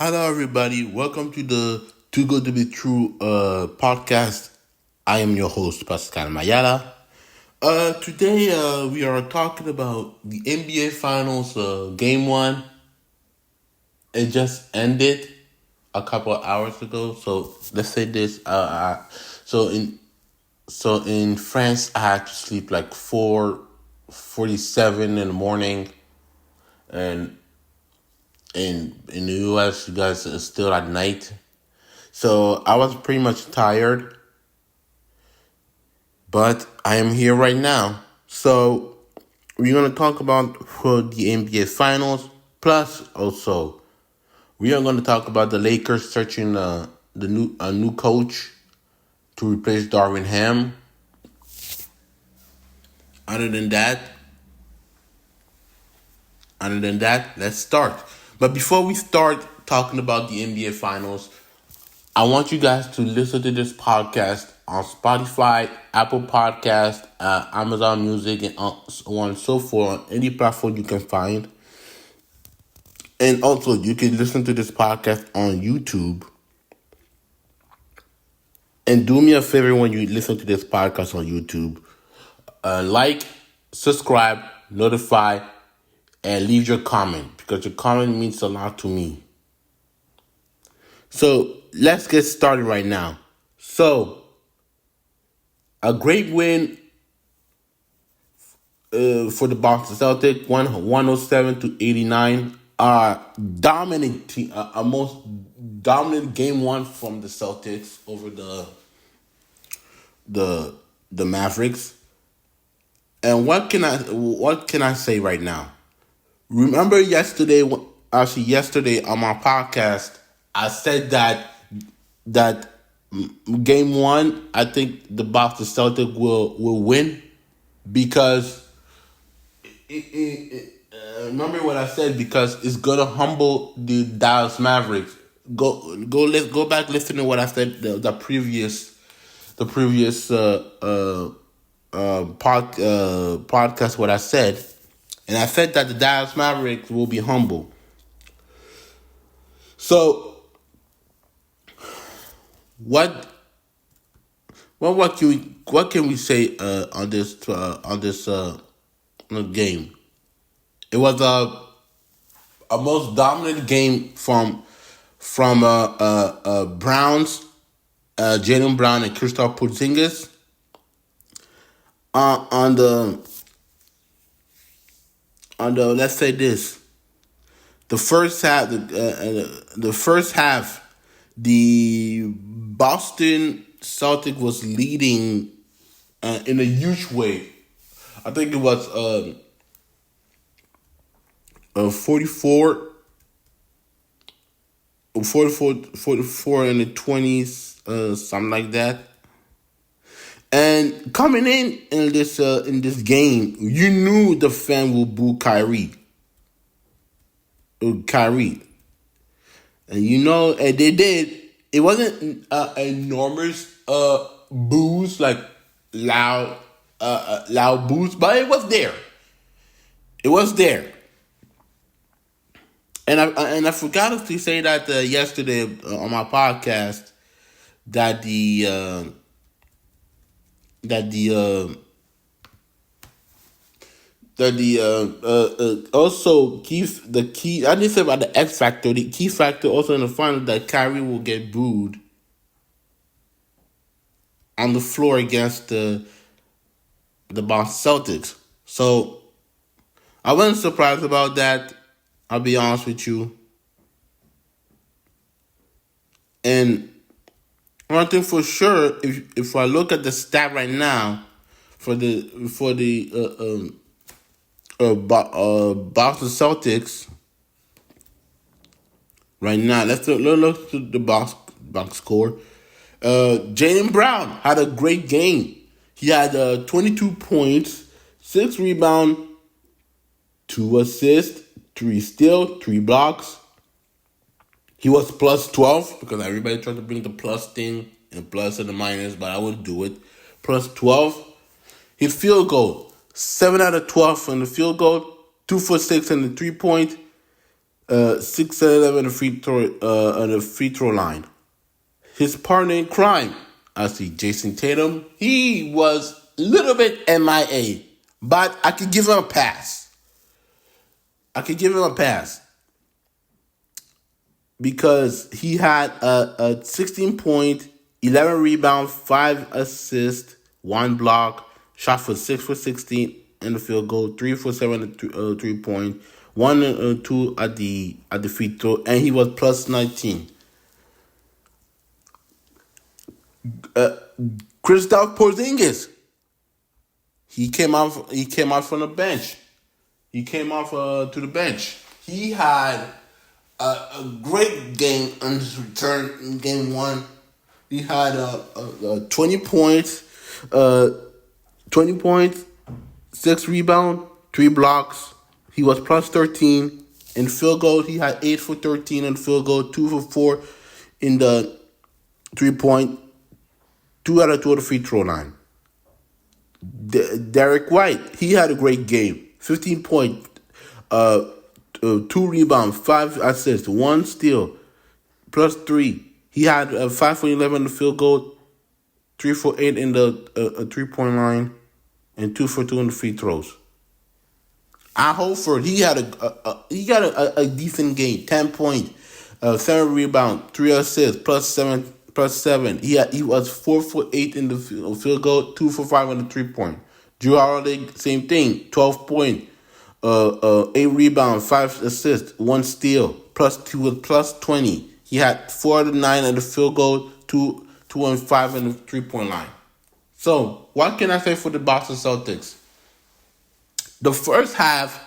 Hello, everybody. Welcome to the Too Good to Be True podcast. I am your host, Pascal Mayala. Today, we are talking about the NBA Finals, Game 1. It just ended a couple of hours ago. So, let's say this. So, in in France, I had to sleep like 4:47 in the morning. And in the US, you guys are still at night. So I was pretty much tired, but I am here right now. So we're gonna talk about for the NBA Finals. Plus, also we are gonna talk about the Lakers searching a new coach to replace Darvin Ham. Other than that, let's start. But before we start talking about the NBA Finals, I want you guys to listen to this podcast on Spotify, Apple Podcast, Amazon Music, and so on and so forth, on any platform you can find. And also, you can listen to this podcast on YouTube. And do me a favor when you listen to this podcast on YouTube. Like, subscribe, notify, and leave your comment, because your comment means a lot to me. So, let's get started right now. So, a great win for the Boston Celtics, 107-89. Dominant team, a most dominant game one from the Celtics over the Mavericks. And what can I say right now? Remember yesterday on my podcast, I said that game one, I think the Boston Celtics will win because remember what I said, because it's gonna humble the Dallas Mavericks. Go back, listen to what I said the previous podcast. What I said, and I said that the Dallas Mavericks will be humble. So what can we say on this game? It was a most dominant game from Browns, Jaylen Brown and Kristaps Porzingis. On the let's say this, the first half, the Boston Celtics was leading in a huge way. I think it was 44 in the 20s, something like that. And coming in this game, you knew the fan will boo Kyrie. And and they did. It wasn't enormous boos, like loud boos, but it was there. It was there. And I forgot to say that yesterday on my podcast that also the key. I didn't say about the X factor. The key factor also in the final, that Kyrie will get booed on the floor against the Boston Celtics. So I wasn't surprised about that. I'll be honest with you. And one thing for sure, if I look at the stat right now for the Boston Celtics right now, let's look at the box score. Jaylen Brown had a great game. He had 22 points, 6 rebounds, 2 assists, 3 steals, 3 blocks. He was plus 12, because everybody tried to bring the plus thing and plus and the minus, but I would do it. Plus 12. His field goal, 7 out of 12 from the field goal, 2 for 6 in the 3-point. 6 and 11 on the free throw line. His partner in crime, I see Jason Tatum. He was a little bit MIA, but I could give him a pass. Because he had a 16 point, 11 rebound, 5 assists, 1 block, shot for 6 for 16 in the field goal, 3 for 7 at 3-point, 1 and 2 at the free throw, and he was plus 19. Kristaps Porzingis, he came out from the bench. He came off to the bench. He had a great game on his return in game 1. He had 20 points, 6 rebounds, 3 blocks. He was plus 13 in field goal. He had 8 for 13 in field goal, 2 for 4 in the 3-point, 2 out of 2 at the free throw line. Derek White, he had a great game. 15 points, 2 rebounds, 5 assists, 1 steal, plus 3. He had 5 for 11 in the field goal, 3 for 8 in the 3-point line, and 2 for 2 in the free throws. Al Horford, he got a decent game. 10 points, 7 rebounds, 3 assists, plus 7. He was 4 for 8 in the field goal, 2 for 5 on the 3-point. Drew Holiday, same thing. 12 points, 8 rebounds, 5 assists, 1 steal, plus 20. He had 4 out of 9 in the field goal, 2 and 5 in the 3-point line. So, what can I say for the Boston Celtics? The first half,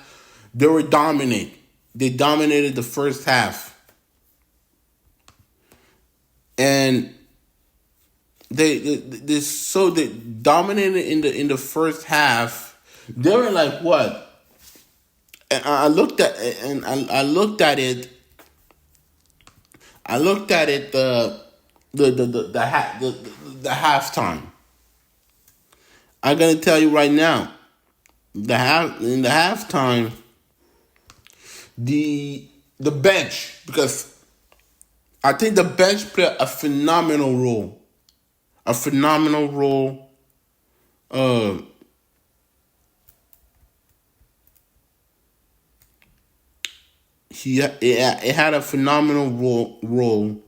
they were dominant. They dominated the first half. And they dominated in the first half. They were like what? And I looked at it. The halftime. I'm gonna tell you right now. In the halftime, the bench, because I think the bench played a phenomenal role. It had a phenomenal role.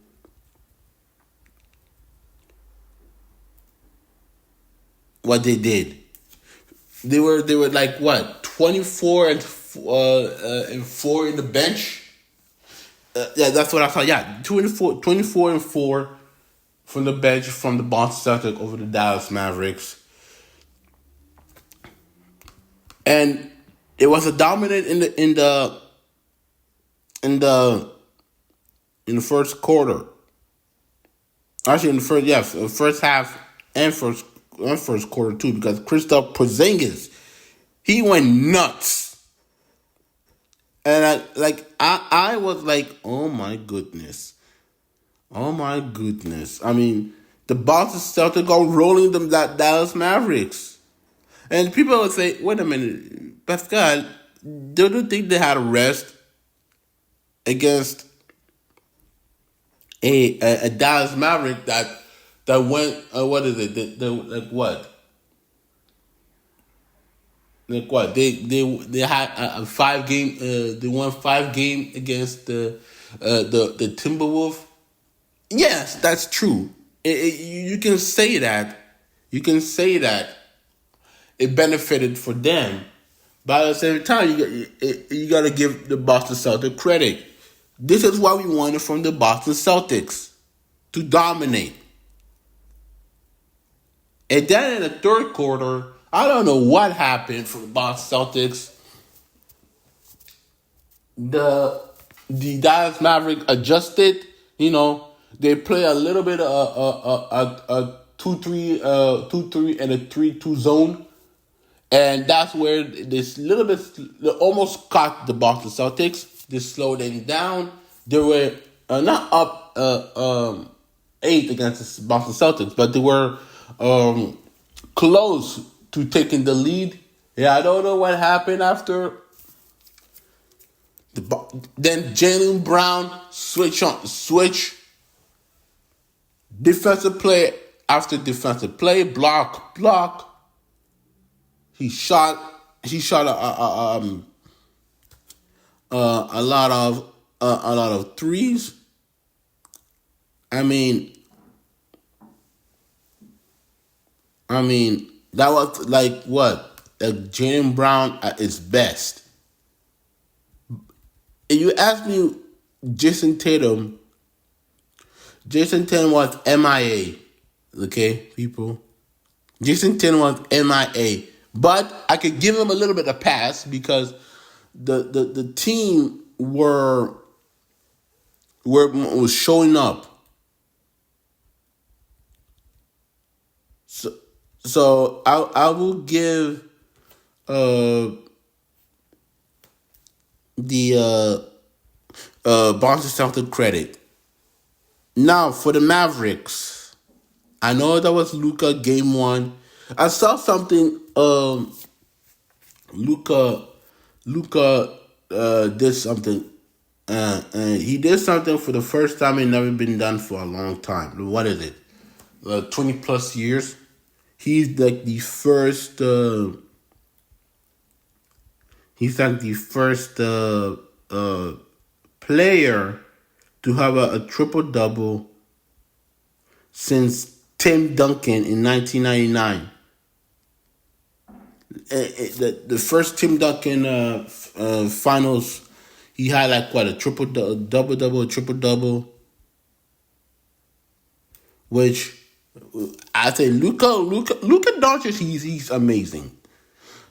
What they did, they were like what 24 and 4 in the bench. Yeah, that's what I thought. Yeah, 24 and 4 from the bench from the Boston Celtics over the Dallas Mavericks, and it was a dominant in the first quarter. Actually, in the first half and first quarter too, because Kristaps Porzingis, he went nuts. And I was like, oh my goodness. I mean, the Boston Celtics are rolling them that Dallas Mavericks. And people would say, wait a minute, Pascal, do you think they had a rest against a Dallas Maverick that went, what is it? Like what? Like what? They had a 5-game. They won 5 games against the Timberwolves. Yes, that's true. You can say that. You can say that it benefited for them, but at the same time, you got to give the Boston Celtics credit. This is what we wanted from the Boston Celtics, to dominate. And then in the third quarter, I don't know what happened for the Boston Celtics. The Dallas Mavericks adjusted. They play a little bit a 2-3 and a 3-2 zone. And that's where this little bit, they almost caught the Boston Celtics. They slowed them down. They were not up 8 against the Boston Celtics, but they were close to taking the lead. Yeah, I don't know what happened after Then Jaylen Brown switch defensive play after defensive play, block. He shot a lot of threes. I mean, that was like what? Jaylen Brown at its best. If you ask me, Jason Tatum was MIA. Okay, people. Jason Tatum was MIA. But I could give him a little bit of pass because the team was showing up. So I will give the Boston Celtics credit. Now for the Mavericks, I know that was Luka game 1. I saw something. Luka did something. He did something for the first time. It never been done for a long time. What is it? 20 plus years. He's like the first. He's like the first player to have a triple double since Tim Duncan in 1999. The first Tim Duncan finals, he had like what, a triple double, which I say Luka Doncic, he's amazing.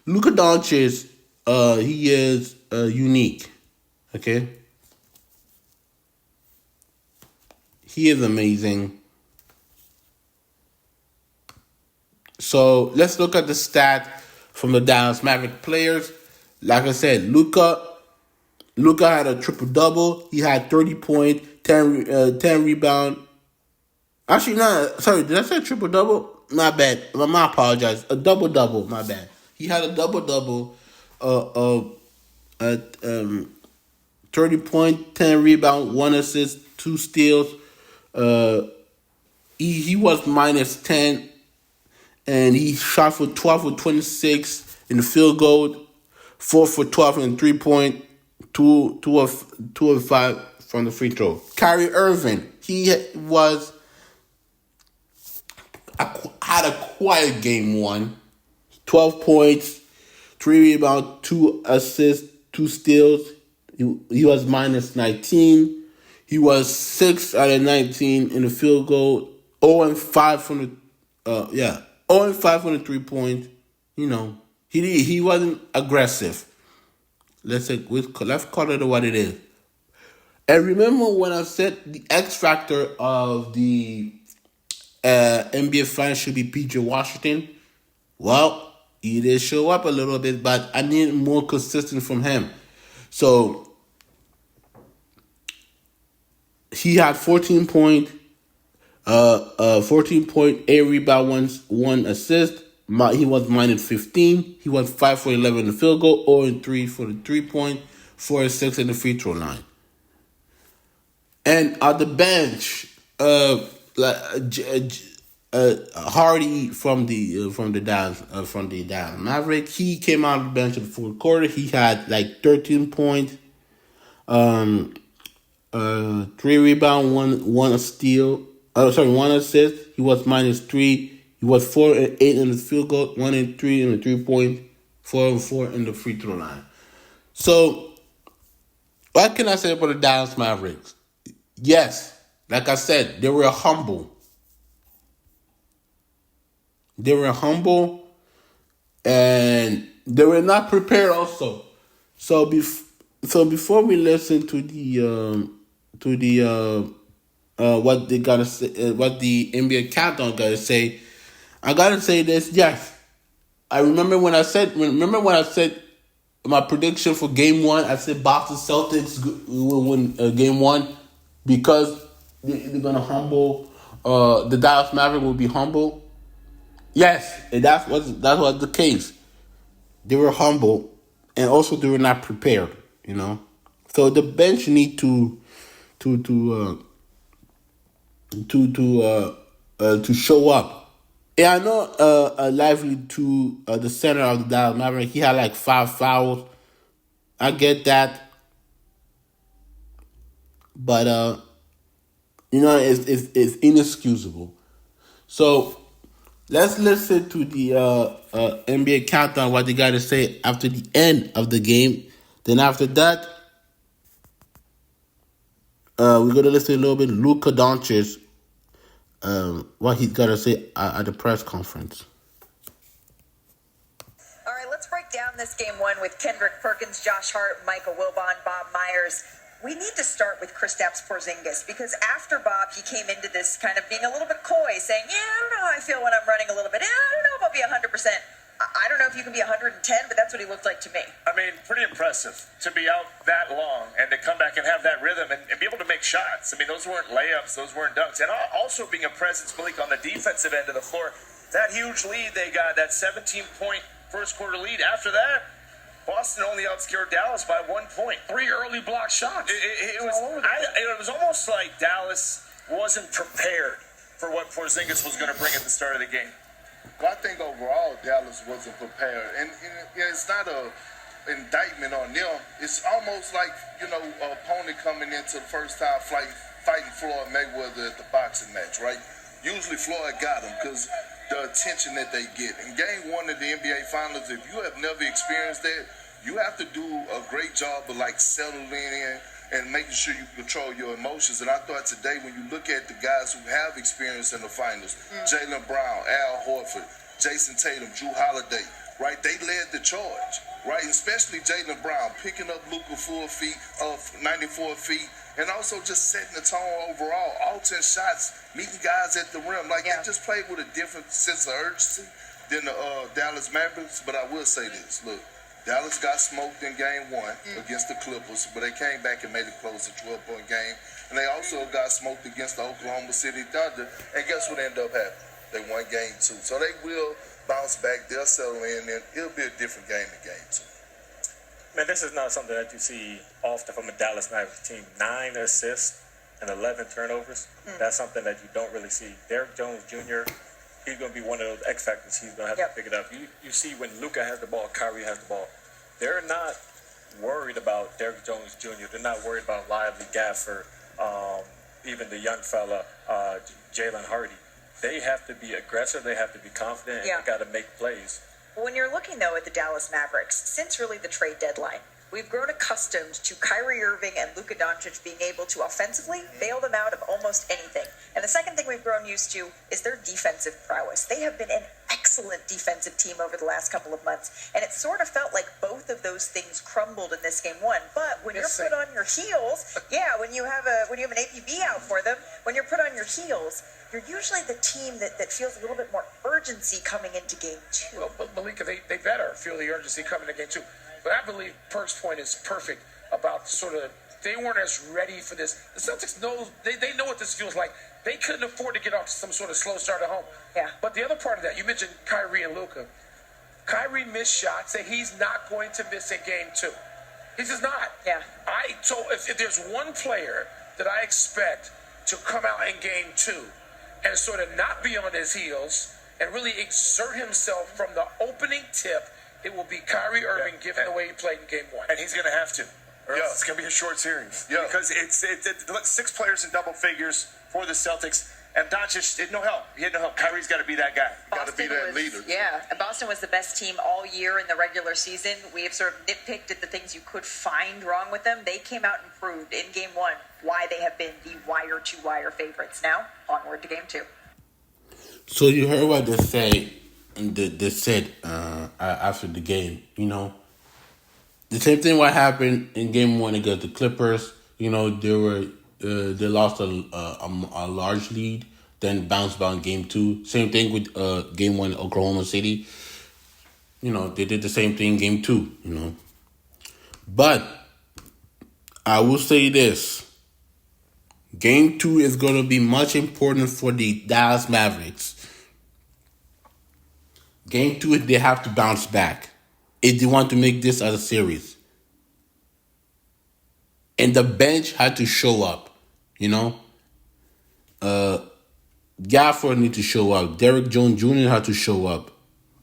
Luka Doncic, he is unique. Okay, he is amazing. So let's look at the stat from the Dallas Maverick players. Like I said, Luka had a triple double. He had 30 points, 10 rebound. Actually, no, sorry, did I say triple double? My bad. I apologize. A double double. My bad. He had a double double. 30 points, 10 rebound, 1 assist, 2 steals. He was minus 10. And he shot for 12 for 26 in the field goal, 4 for 12 in 3-point, 2 of 5 from the free throw. Kyrie Irving, he had a quiet game 1, 12 points, 3 rebounds, 2 assists, 2 steals. He was minus 19. He was 6 out of 19 in the field goal, 0 and 5 from the 0 and 5 on the 3-point. You know, he wasn't aggressive. Let's call it what it is. And remember when I said the X factor of the NBA Finals should be PJ Washington? Well, he did show up a little bit, but I need more consistent from him. So he had 14 points. 14.8 rebound, 1 assist. He was minus 15. He was 5 for 11 in the field goal, 0 and 3 for the 3-point, 4 and 6 in the free throw line. And on the bench, Hardy from the Dallas Maverick, he came out of the bench in the fourth quarter. He had like 13 points, 3 rebound, 1 steal. 1 assist. He was minus 3. He was 4 and 8 in the field goal, 1 and 3 in the 3-point, 4 and 4 in the free throw line. So, what can I say about the Dallas Mavericks? Yes, like I said, they were humble. And they were not prepared also. So before we listen to what they gotta say, what the NBA countdown gotta say, I gotta say this. Yes, I remember when I said my prediction for Game 1. I said Boston Celtics will win Game 1 because they're gonna humble. The Dallas Mavericks will be humble. Yes, and that was the case. They were humble, and also they were not prepared. You know, So the bench need to to to show up. Yeah, I know Lively to the center of the Dallas Mavericks. He had like 5 fouls. I get that, but it's inexcusable. So let's listen to the NBA countdown, what they got to say after the end of the game. Then after that, we're gonna listen a little bit Luka Doncic, what he's got to say at the press conference. All right, let's break down this game one with Kendrick Perkins, Josh Hart, Michael Wilbon, Bob Myers. We need to start with Kristaps Porzingis because after Bob, he came into this kind of being a little bit coy, saying, "Yeah, I don't know how I feel when I'm running a little bit. Yeah, I don't know if I'll be 100%. I don't know if you can be 110, but that's what he looked like to me." I mean, pretty impressive to be out that long and to come back and have that rhythm and be able to make shots. I mean, those weren't layups, those weren't dunks. And also being a presence, Malik, on the defensive end of the floor. That huge lead they got, that 17-point first quarter lead. After that, Boston only outscored Dallas by 1 point. 3 early block shots. It was almost like Dallas wasn't prepared for what Porzingis was going to bring at the start of the game. Well, I think overall Dallas wasn't prepared, and it's not a indictment on them. It's almost like an opponent coming into the first time fighting Floyd Mayweather at the boxing match, right? Usually Floyd got him because the attention that they get. In game one of the NBA Finals, if you have never experienced that, you have to do a great job of settling in and making sure you control your emotions. And I thought today, when you look at the guys who have experience in the finals, Jaylen Brown, Al Horford, Jason Tatum, Drew Holiday, right? They led the charge, right? Especially Jaylen Brown, picking up Luka 4 feet of 94 feet, and also just setting the tone overall. All 10 shots, meeting guys at the rim. They just played with a different sense of urgency than the Dallas Mavericks. But I will say this, look, Dallas got smoked in game one against the Clippers, but they came back and made it close, a 12-point game. And they also got smoked against the Oklahoma City Thunder. And guess what ended up happening? They won game two. So they will bounce back. They'll settle in, and it'll be a different game in game two. Man, this is not something that you see often from a Dallas Mavericks team. 9 assists and 11 turnovers. That's something that you don't really see. Derrick Jones Jr., he's going to be one of those X factors. He's going to have to pick it up. You see when Luka has the ball, Kyrie has the ball. They're not worried about Derrick Jones Jr. They're not worried about Lively, Gaffer, even the young fella, Jalen Hardy. They have to be aggressive. They have to be confident. And they got to make plays. When you're looking, though, at the Dallas Mavericks, since really the trade deadline, we've grown accustomed to Kyrie Irving and Luka Doncic being able to offensively bail them out of almost anything. And the second thing we've grown used to is their defensive prowess. They have been an excellent defensive team over the last couple of months, and it sort of felt like both of those things crumbled in this game one. But when you're put on your heels, when you have an APB out for them, when you're put on your heels, you're usually the team that feels a little bit more urgency coming into game two. Well, but Malika, they better feel the urgency coming into game two. But I believe Perk's point is perfect about they weren't as ready for this. The Celtics know they know what this feels like. They couldn't afford to get off to some sort of slow start at home. Yeah. But the other part of that, you mentioned Kyrie and Luka. Kyrie missed shots that he's not going to miss in game two. He's just not. Yeah. So if there's one player that I expect to come out in game two and sort of not be on his heels and really exert himself from the opening tip, it will be Kyrie Irving, given the way he played in game one. And he's going to have to. Or else it's going to be a short series. Yeah. Because it's 6 players in double figures for the Celtics. And Doncic had no help. He had no help. Kyrie's got to be that guy. Got to be that leader. Yeah, Boston was the best team all year in the regular season. We have sort of nitpicked at the things you could find wrong with them. They came out and proved in game one why they have been the wire-to-wire favorites. Now, onward to game two. So you heard what they say. They said after the game, the same thing what happened in game one against the Clippers. They lost a large lead, then bounced back in game two. Same thing with game one Oklahoma City. They did the same thing in game two. But I will say this: game two is going to be much important for the Dallas Mavericks. Game two, they have to bounce back if they want to make this as a series. and the bench had to show up. You know, Gafford need to show up. Derrick Jones Jr. had to show up.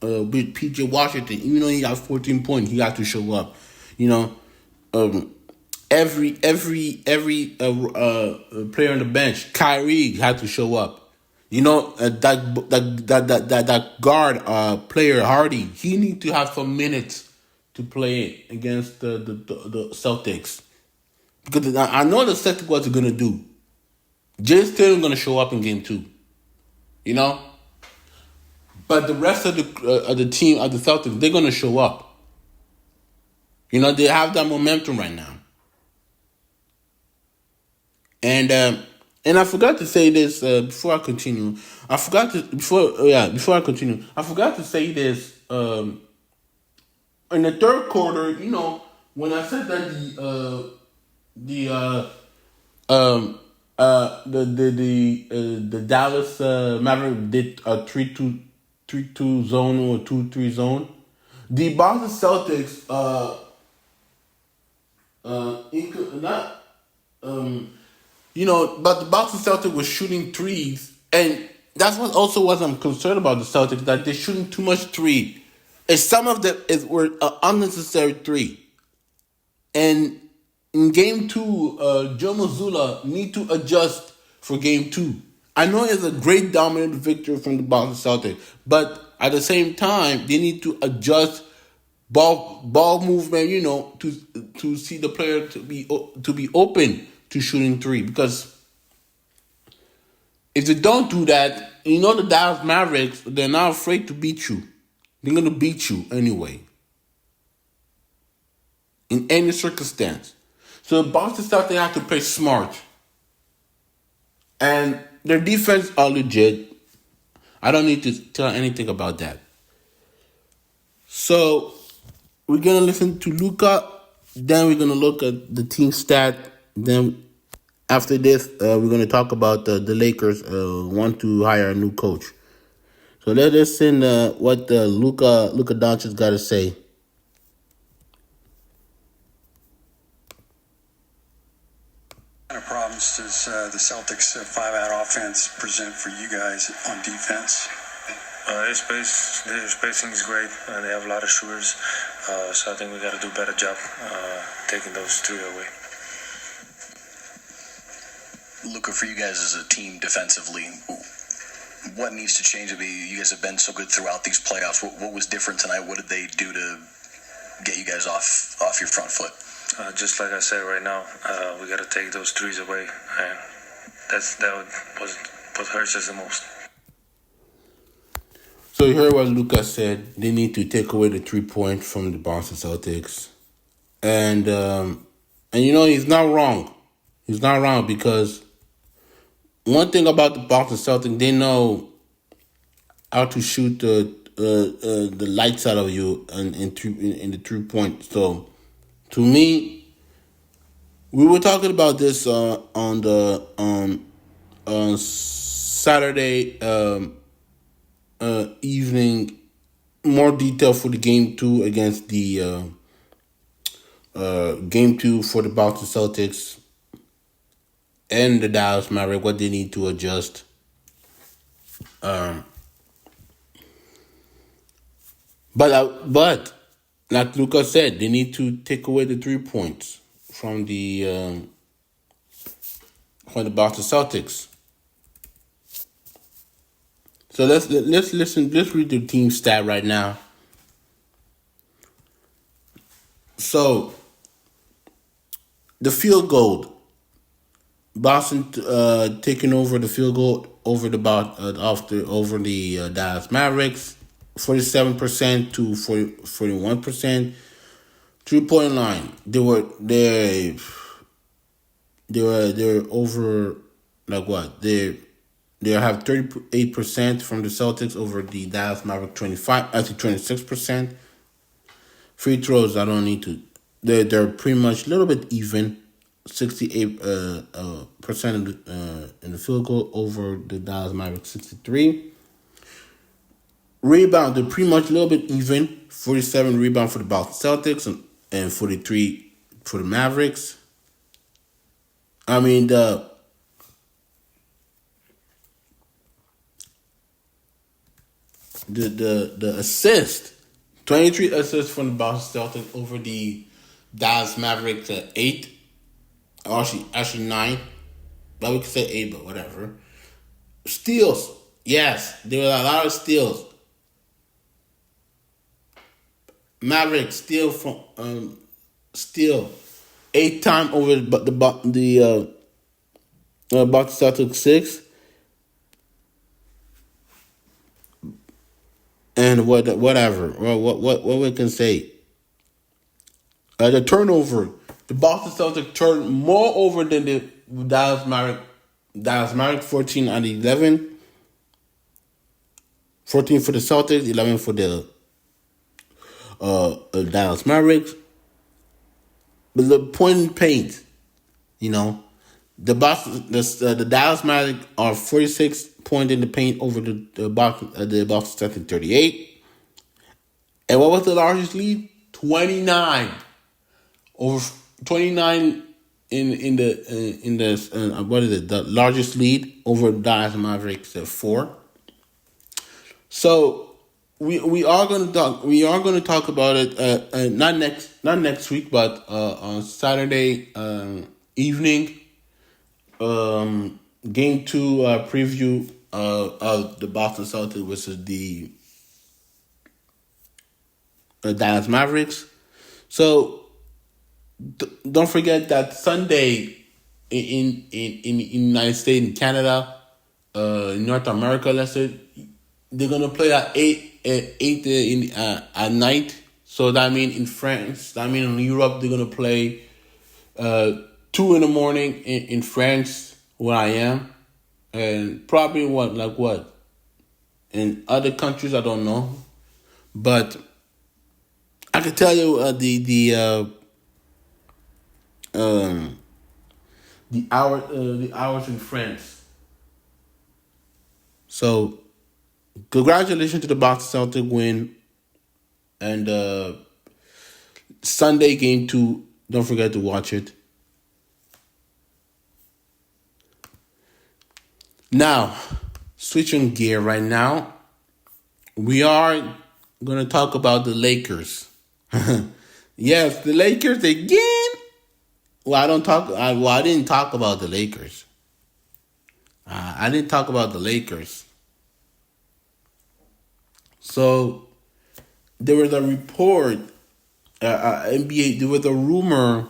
With PJ Washington, even though he got 14 points, he had to show up. You know, every player on the bench, Kyrie had to show up. You know, that guard player Hardy, he need to have some minutes to play against the Celtics, because I know the Celtics what they're gonna do. Jay still gonna show up in game 2. You know. But the rest of the team of the Celtics, they're gonna show up. You know, they have that momentum right now. And I forgot to say this before I continue. Before I continue, I forgot to say this. In the third quarter, you know, when I said that the Dallas Mavericks did a 3-2 zone or 2-3 zone. The Boston Celtics, but the Boston Celtics was shooting threes, and that's what I'm concerned about the Celtics, that they're shooting too much three, and some of them were unnecessary three. And in game 2, Joe Mazzulla need to adjust for game 2. I know it's a great dominant victory from the Boston Celtics, but at the same time, they need to adjust ball movement, you know, to see the player to be open to shooting three. Because if they don't do that, you know, the Dallas Mavericks, they're not afraid to beat you. They're gonna beat you anyway, in any circumstance. So the Boston Celtics have to play smart, and their defense are legit. I don't need to tell anything about that. So we're gonna listen to Luka. Then we're gonna look at the team stat. Then after this, we're gonna talk about the Lakers want to hire a new coach. So let's listen what Luka Doncic got to say. Problems does the Celtics 5-out offense present for you guys on defense? Their spacing is great. They have a lot of shooters, so I think we got to do a better job taking those three away. Luka, for you guys as a team defensively, what needs to change? You guys have been so good throughout these playoffs. What was different tonight? What did they do to get you guys off your front foot? Just like I said right now, we got to take those threes away, and that was what hurts us the most. So you heard what Lucas said. They need to take away the 3 points from the Boston Celtics, and you know, he's not wrong. He's not wrong, because one thing about the Boston Celtics, they know how to shoot the lights out of you in the 3 point. So to me, we were talking about this on Saturday evening, more detail for the game 2 against the game 2 for the Boston Celtics and the Dallas Mavericks, what they need to adjust. But like Lucas said, they need to take away the 3 points from the Boston Celtics. So let's listen. Let's read the team stat right now. So the field goal, Boston taking over the field goal over the Dallas Mavericks, 47% to 41%. 3-point line, they were over, like what, they have 38% from the Celtics over the Dallas Mavericks, 26%. Free throws, I don't need to. They're pretty much a little bit even, 68% in the field goal over the Dallas Mavericks, 63. Rebound, they're pretty much a little bit even, 47 rebound for the Boston Celtics and 43 for the Mavericks. I mean the assist, 23 assists from the Boston Celtics over the Dallas Mavericks at 8, or actually 9, but we could say 8, but whatever. Steals, yes, there were a lot of steals. Mavericks steal 8 times over the Boston Celtics 6. And whatever, what we can say. The turnover, the Boston Celtics turned more over than the Dallas Mavericks. Dallas Mavericks 14 out of 11. 14 for the Celtics, 11 for the Dallas Mavericks. But the point in paint, the Dallas Mavericks are 46 points in the paint over the Boston Celtics 38. And what was the largest lead? 29. Over 29 in the what is it? The largest lead over Dallas Mavericks at 4. So we are going to talk about it not next week, but on Saturday evening. Game 2 preview of the Boston Celtics versus the Dallas Mavericks. So don't forget that Sunday in the United States and Canada, in North America, let's say, they're gonna play at 8 at night. So that means in France, in Europe, they're gonna play 2 in the morning in France, where I am, and probably what in other countries I don't know, but I can tell you the hours in France. So congratulations to the Boston Celtics win, and Sunday game 2. Don't forget to watch it. Now, switching gear right now, we are going to talk about the Lakers. Yes, the Lakers again. Well, I didn't talk about the Lakers. I didn't talk about the Lakers. So, there was a report, NBA, there was a rumor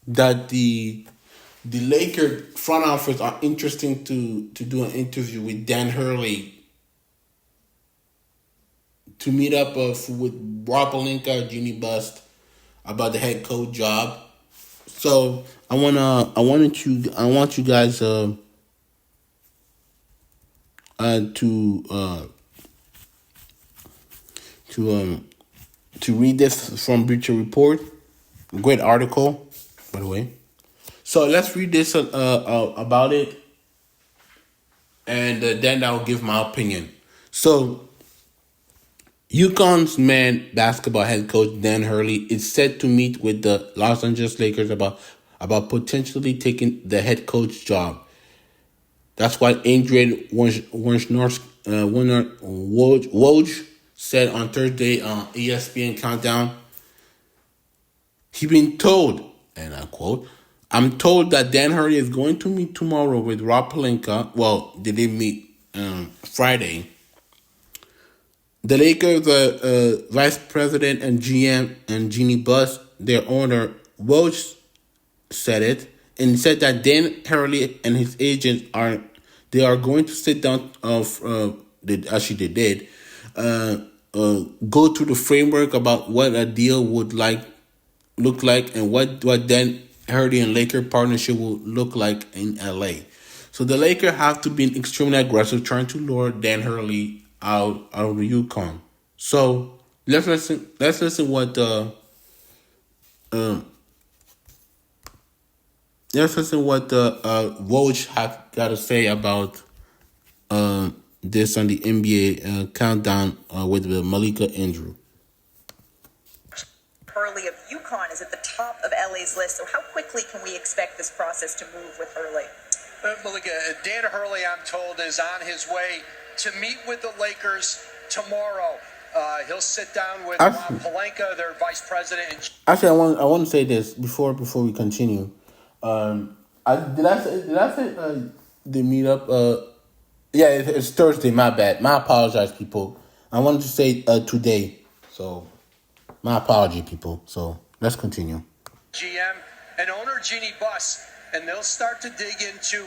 that the Lakers front office are interested to do an interview with Dan Hurley to meet up with Rob Pelinka, Jeannie Bust about the head coach job. So I want you guys to read this from Bleacher Report. Great article, by the way. So let's read this about it, and then I'll give my opinion. So, UConn's men basketball head coach Dan Hurley is set to meet with the Los Angeles Lakers about potentially taking the head coach job. That's what Adrian Woj said on Thursday on ESPN Countdown. He's been told, and I quote, "I'm told that Dan Hurley is going to meet tomorrow with Rob Pelinka." Well, they did meet Friday. The Lakers vice president and GM and Jeannie Buss, their owner, Woj, said it, and said that Dan Hurley and his agents are going to sit down. They did go through the framework about what a deal would look like, and what Dan Hurley and Laker partnership will look like in LA. So the Lakers have to be extremely aggressive, trying to lure Dan Hurley out of the UConn. So let's listen what Woj has got to say about this on the NBA countdown with Malika Andrew. Hurley of UConn is at the top Hurley's list. So how quickly can we expect this process to move with Hurley? Malika, Dan Hurley, I'm told, is on his way to meet with the Lakers tomorrow. He'll sit down with Rob Pelinka, their vice president. Actually, I want to say this before we continue. Did I say the meetup? Yeah, it's Thursday. My bad. My apologize, people. I wanted to say today. So, my apology, people. So let's continue. GM and owner Jeannie Buss, and they'll start to dig into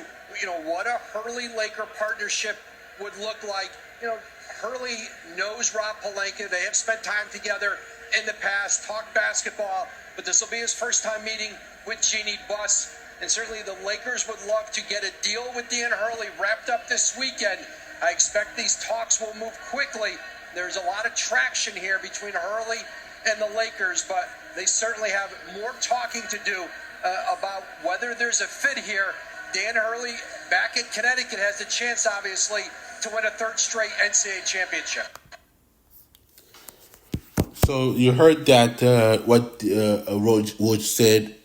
what a Hurley Laker partnership would look like. Hurley knows Rob Pelinka. They have spent time together in the past, talked basketball, but this will be his first time meeting with Jeannie Buss. And certainly the Lakers would love to get a deal with Dan Hurley wrapped up this weekend. I expect these talks will move quickly. There's a lot of traction here between Hurley and the Lakers, but they certainly have more talking to do about whether there's a fit here. Dan Hurley, back in Connecticut, has the chance, obviously, to win a third straight NCAA championship. So you heard that what Woj said.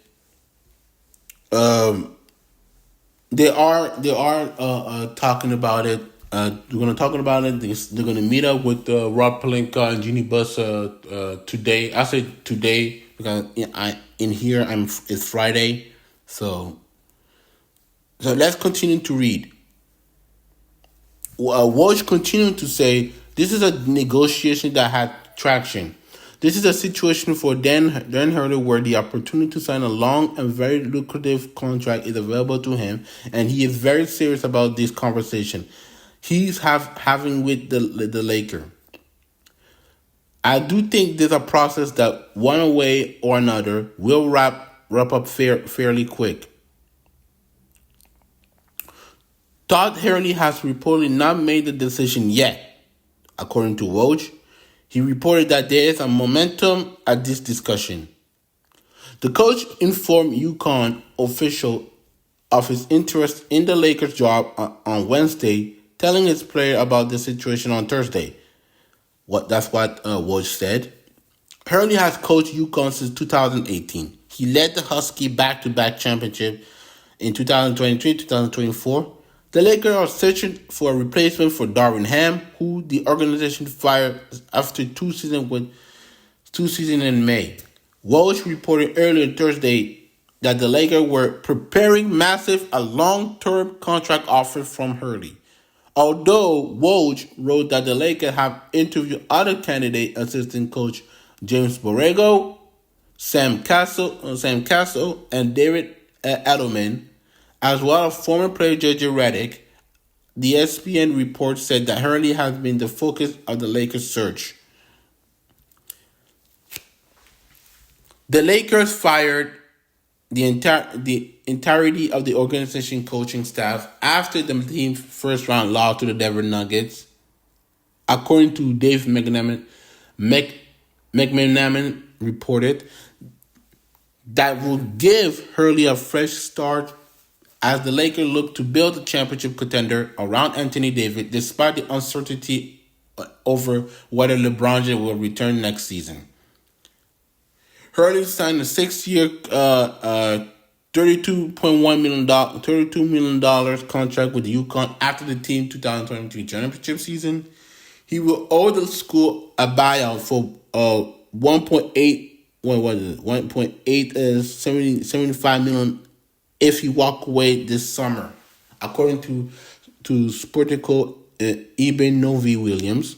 They are talking about it. They're going to talk about it. They're going to meet up with Rob Pelinka and Jeannie Buss today. I say today because it's Friday. So let's continue to read. Woj continued to say, this is a negotiation that had traction. This is a situation for Dan Hurley where the opportunity to sign a long and very lucrative contract is available to him, and he is very serious about this conversation he's having with the Laker. I do think there's a process that one way or another will wrap up fairly quick. Todd Hurley has reportedly not made the decision yet. According to Woj, he reported that there is a momentum at this discussion. The coach informed UConn official of his interest in the Lakers job on Wednesday, telling his player about the situation on Thursday. That's what Woj said. Hurley has coached UConn since 2018. He led the Husky back-to-back championship in 2023-2024. The Lakers are searching for a replacement for Darvin Ham, who the organization fired after two seasons in May. Woj reported earlier Thursday that the Lakers were preparing a long-term contract offer from Hurley. Although Woj wrote that the Lakers have interviewed other candidate assistant coach James Borrego, Sam Castle, and David Edelman, as well as former player J.J. Redick, the ESPN report said that Hurley has been the focus of the Lakers' search. The Lakers fired the entirety of the organization coaching staff after the team's first-round loss to the Denver Nuggets, according to Dave McMenamin reported. That will give Hurley a fresh start as the Lakers look to build a championship contender around Anthony Davis, despite the uncertainty over whether LeBron James will return next season. Hurley signed a 6-year, $32 million contract with UConn after the team 2023 championship season. He will owe the school a buyout for $75 million if he walk away this summer, according to Sportico Eben Novi-Williams.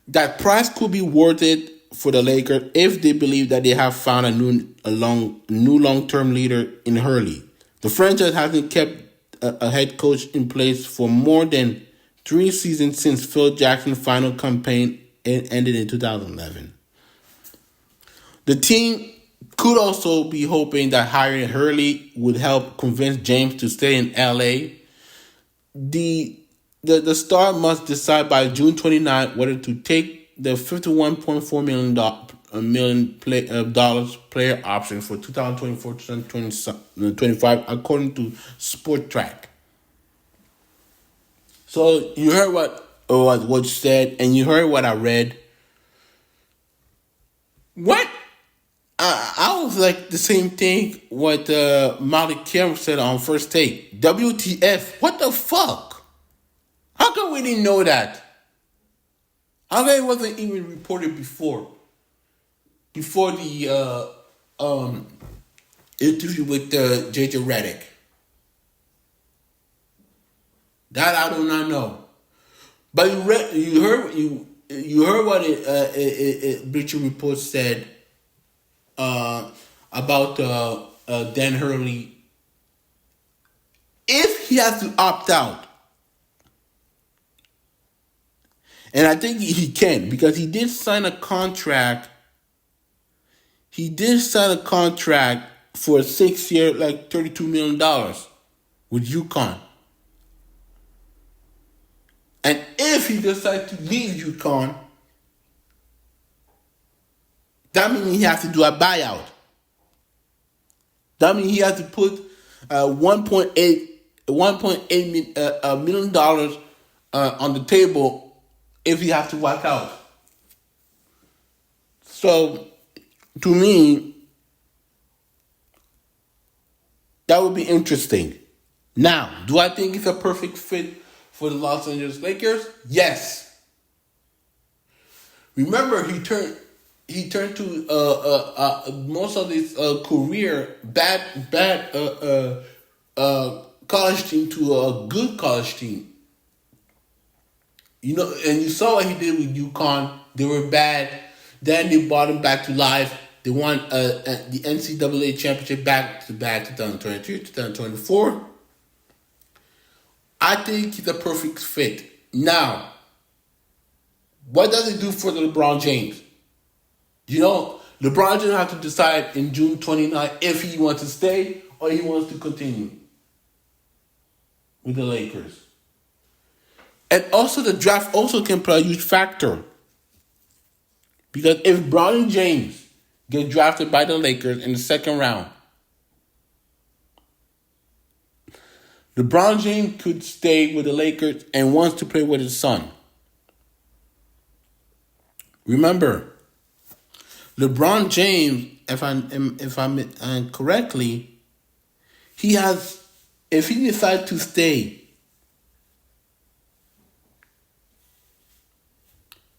That price could be worth it for the Lakers if they believe that they have found a new long-term leader in Hurley. The franchise hasn't kept a head coach in place for more than 3 seasons since Phil Jackson's final campaign ended in 2011. The team could also be hoping that hiring Hurley would help convince James to stay in LA. The star must decide by June 29 whether to take the $51.4 million player option for 2024-2025, according to Sport Track. So you heard what you said, and you heard what I read. What I was like the same thing what Malik Kim said on First Take. WTF? What the fuck? How come we didn't know that? How come it wasn't even reported before? Before the interview with JJ Redick. That I do not know. But you heard what Bleacher Report said about Dan Hurley. If he has to opt out, and I think he can because he did sign a contract. He did sign a contract for a 6-year, like $32 million with UConn. And if he decides to leave UConn, that means he has to do a buyout. That means he has to put $1.8 million on the table if he has to walk out. So, to me, that would be interesting. Now, do I think it's a perfect fit for the Los Angeles Lakers? Yes. Remember, he turned to most of his career bad college team to a good college team. You know, and you saw what he did with UConn. They were bad. Then they brought him back to life. They won the NCAA championship back-to-back 2023, 2024. I think he's a perfect fit. Now, what does it do for the LeBron James? You know, LeBron James has to decide in June 29 if he wants to stay or he wants to continue with the Lakers. And also the draft also can play a huge factor. Because if LeBron James get drafted by the Lakers in the second round, LeBron James could stay with the Lakers and wants to play with his son. Remember, LeBron James, if I'm correctly, if he decides to stay,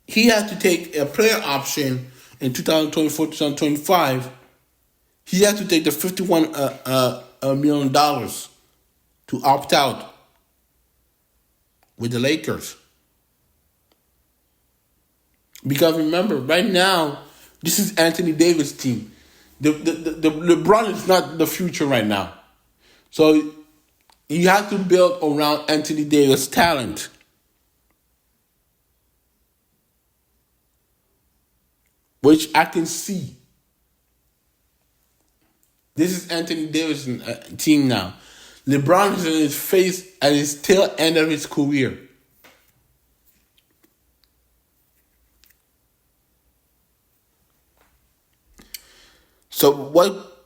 he has to take a player option in 2024-2025. He has to take the $51 million to opt out with the Lakers. Because remember, right now, this is Anthony Davis' team. The LeBron is not the future right now. So you have to build around Anthony Davis' talent. Which I can see. This is Anthony Davis' team now. LeBron is in his face at his tail end of his career. So what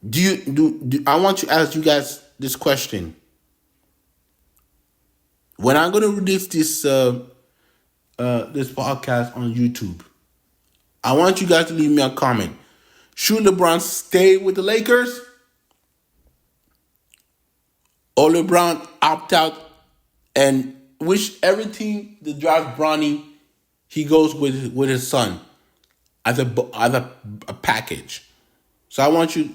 do you do? I want to ask you guys this question. When I'm going to release this podcast on YouTube, I want you guys to leave me a comment. Should LeBron stay with the Lakers? Or LeBron opt out and wish everything the draft Bronny, he goes with his son as a package. So I want you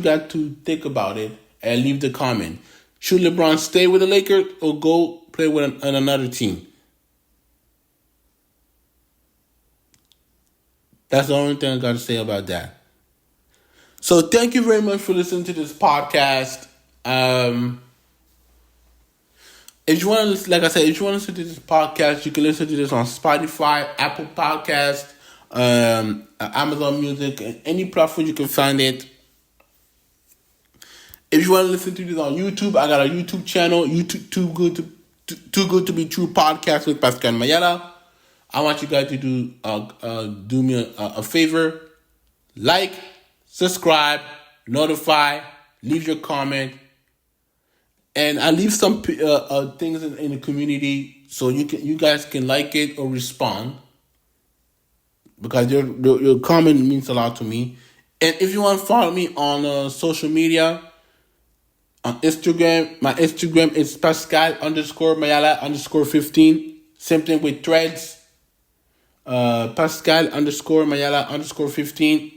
guys to think about it and leave the comment. Should LeBron stay with the Lakers or go play with another team? That's the only thing I got to say about that. So thank you very much for listening to this podcast. If you want to, like I said, if you want to listen to this podcast, you can listen to this on Spotify, Apple Podcast, Amazon Music, and any platform you can find it. If you want to listen to this on YouTube, I got a YouTube channel, YouTube Too Good to Be True podcast with Pascal Mayala. I want you guys to do me a favor. Like, subscribe, notify, leave your comment. And I leave some things in the community so you guys can like it or respond. Because your comment means a lot to me. And if you want to follow me on social media, on Instagram, my Instagram is Pascal_Mayala_15. Same thing with Threads. Pascal_Mayala_15.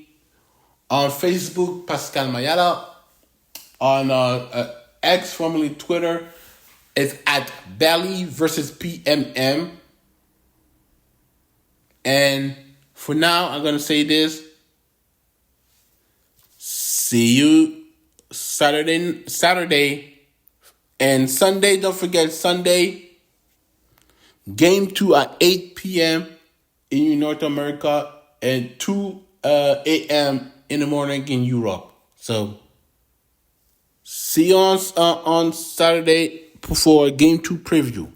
On Facebook, Pascal Mayala. On X, formerly Twitter, it's at Belly versus PMM. And for now, I'm going to say this. See you Saturday and Sunday. Don't forget Sunday. Game 2 at 8 p.m. in North America and 2 a.m. in the morning in Europe. So, see you on Saturday for Game 2 preview.